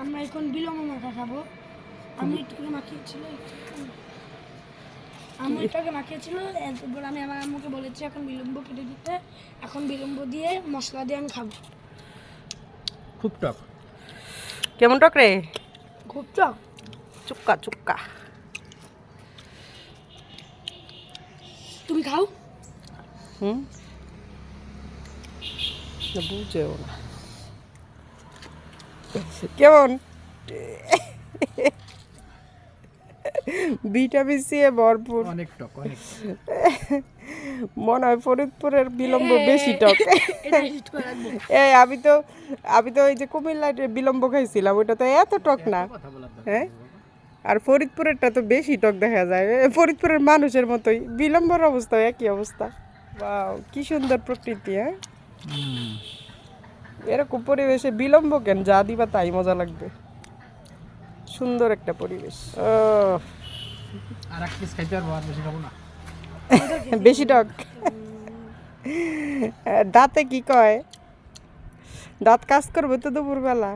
আমরা এখন বিলম্ব মাখা খাবো। আমি এটাকে মাখিয়েছিল এরপর আমি আমার আম্মুকে বলেছি এখন বিলম্ব কেটে দিতে। এখন বিলম্ব দিয়ে মশলা দিয়ে আমি খাবো। খুব টক। কেমন টক রে? খুব টক। Chukka chukka. তুমি খাও। বুঝেও না কেমন ভিটামিন সি এ ভরপুর। অনেক টক, অনেক। মনে হয় ফরিদপুরের বিলম্ব বেশি টক। এই আমি তো ওই যে কুমিল্লার বিলম্ব খাইছিলাম, ওইটা তো এত টক না। হ্যাঁ, আর ফরিদপুরেরটা তো বেশি টক দেখা যায়। ফরিদপুরের মানুষের মতোই বিলম্বর অবস্থা একই অবস্থা। বাহ, কি সুন্দর প্রকৃতি। হ্যাঁ, এরকম পরিবেশে বিলম্ব কেন, যা দিবা তাই মজা লাগবে। সুন্দর একটা পরিবেশ। আর এক পিস খাইতে পারবো, আর বেশি খাবো না। বেশি টক। দাঁতে কি কয়? দাঁত কাজ করবে তো দুপুরবেলা।